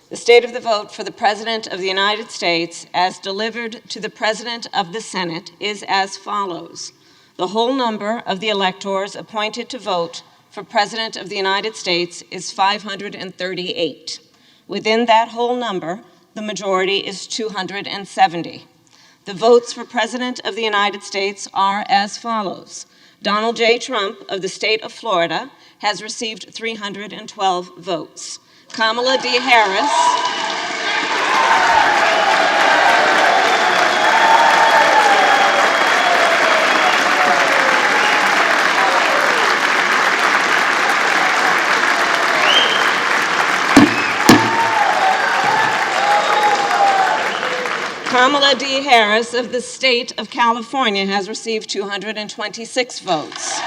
The state of the vote for the President of the United States as delivered to the President of the Senate is as follows. The whole number of the electors appointed to vote for President of the United States is 538. Within that whole number, the majority is 270. The votes for President of the United States are as follows. Donald J. Trump of the state of Florida has received 312 votes. Kamala D. Harris Kamala D. Harris of the state of California has received 226 votes.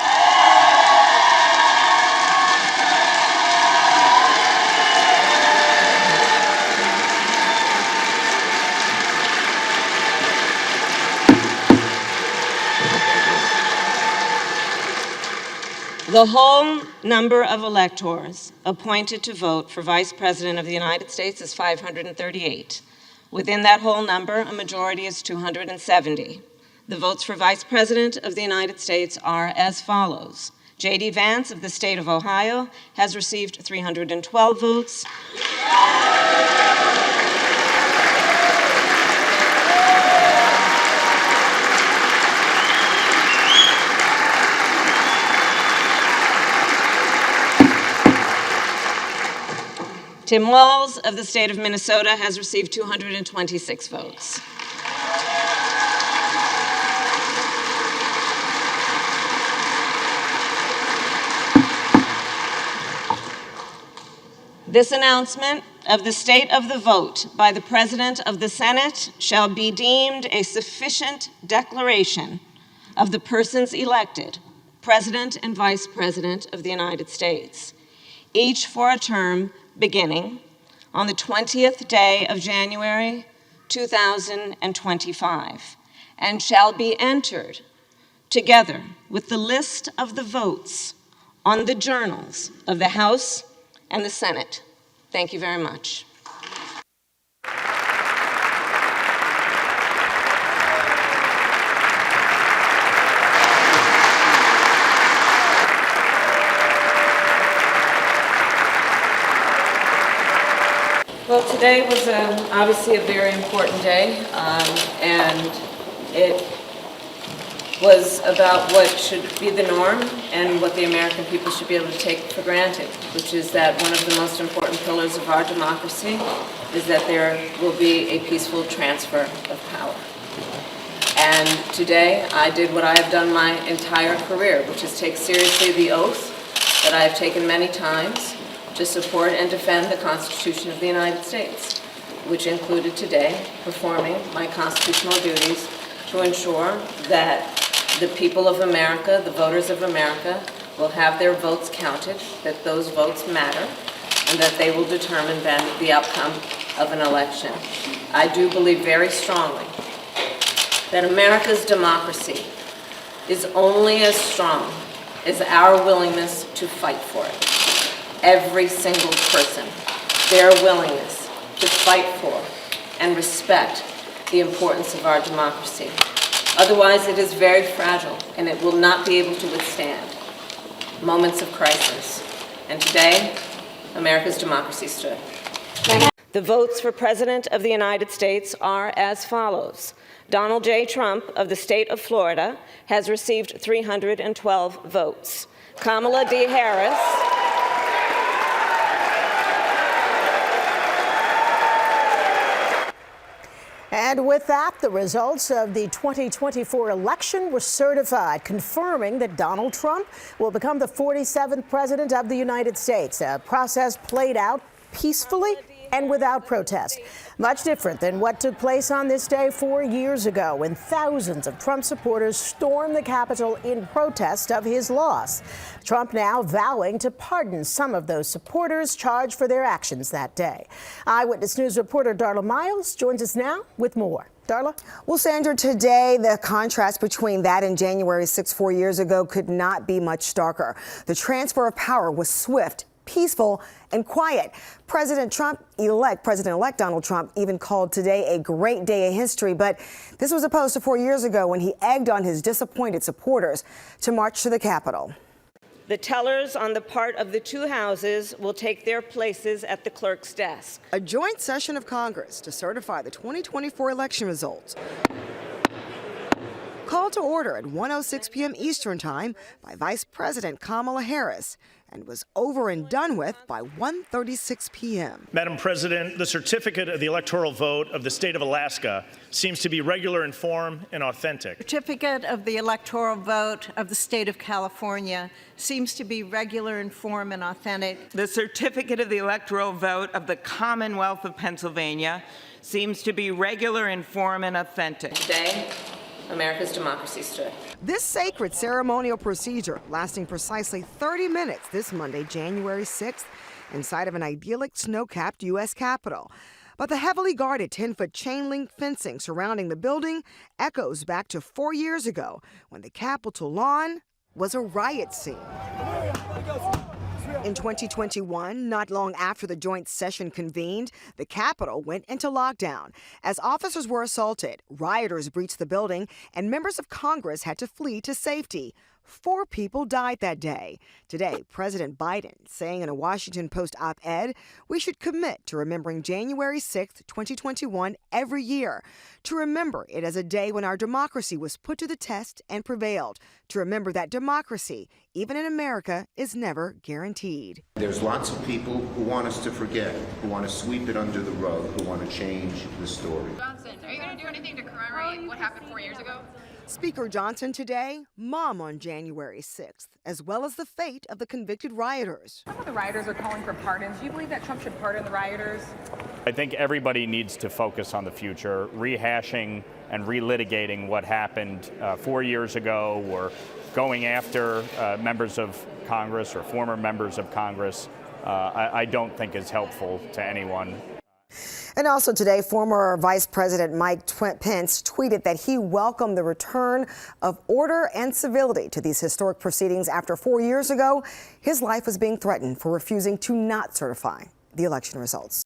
The whole number of electors appointed to vote for Vice President of the United States is 538. Within that whole number, a majority is 270. The votes for Vice President of the United States are as follows. J.D. Vance of the state of Ohio has received 312 votes. Tim Walz of the state of Minnesota has received 226 votes. This announcement of the state of the vote by the President of the Senate shall be deemed a sufficient declaration of the persons elected, President and Vice President of the United States, each for a term beginning on the 20th day of January 2025, and shall be entered together with the list of the votes on the journals of the House and the Senate. Thank you very much. Well, today was obviously a very important day, and it was about what should be the norm and what the American people should be able to take for granted, which is that one of the most important pillars of our democracy is that there will be a peaceful transfer of power. And today I did what I have done my entire career, which is take seriously the oath that I have taken many times to support and defend the Constitution of the United States, which included today performing my constitutional duties to ensure that the people of America, the voters of America, will have their votes counted, that those votes matter, and that they will determine then the outcome of an election. I do believe very strongly that America's democracy is only as strong as our willingness to fight for it. Every single person, their willingness to fight for and respect the importance of our democracy. Otherwise, it is very fragile, and it will not be able to withstand moments of crisis. And today, America's democracy stood. The votes for President of the United States are as follows. Donald J. Trump of the state of Florida has received 312 votes. Kamala D. Harris And with that, the results of the 2024 election were certified, confirming that Donald Trump will become the 47th president of the United States. A process played out peacefully and without protest. Much different than what took place on this day 4 years ago, when thousands of Trump supporters stormed the Capitol in protest of his loss. Trump now vowing to pardon some of those supporters charged for their actions that day. Eyewitness News reporter Darla Miles joins us now with more. Darla? Well, Sandra, today the contrast between that and January 6, 4 years ago could not be much starker. The transfer of power was swift, peaceful and quiet. President-elect Donald Trump even called today a great day in history, but this was opposed to 4 years ago when he egged on his disappointed supporters to march to the Capitol. The tellers on the part of the two houses will take their places at the clerk's desk. A joint session of Congress to certify the 2024 election results. Called to order at 1:06 p.m. Eastern Time by Vice President Kamala Harris and was over and done with by 1:36 p.m. Madam President, the certificate of the electoral vote of the state of Alaska seems to be regular in form and authentic. Certificate of the electoral vote of the state of California seems to be regular in form and authentic. The certificate of the electoral vote of the Commonwealth of Pennsylvania seems to be regular in form and authentic. Today, America's democracy stood. This sacred ceremonial procedure lasting precisely 30 minutes this Monday, January 6th, inside of an idyllic snow-capped U.S. Capitol. But the heavily guarded 10-foot chain-link fencing surrounding the building echoes back to 4 years ago when the Capitol lawn was a riot scene. In 2021, not long after the joint session convened, the Capitol went into lockdown. As officers were assaulted, rioters breached the building, and members of Congress had to flee to safety. 4 people died that day. Today, President Biden saying in a Washington Post op-ed, we should commit to remembering January 6, 2021 every year, to remember it as a day when our democracy was put to the test and prevailed, to remember that democracy, even in America, is never guaranteed. There's lots of people who want us to forget, who want to sweep it under the rug, who want to change the story. Johnson, are you going to do anything to commemorate what happened 4 years ago? Speaker Johnson today, mom on January 6th, as well as the fate of the convicted rioters. Some of the rioters are calling for pardons. Do you believe that Trump should pardon the rioters? I think everybody needs to focus on the future. Rehashing and relitigating what happened 4 years ago, or going after members of Congress or former members of Congress, I don't think is helpful to anyone. And also today, former Vice President Mike Pence tweeted that he welcomed the return of order and civility to these historic proceedings after 4 years ago, his life was being threatened for refusing to not certify the election results.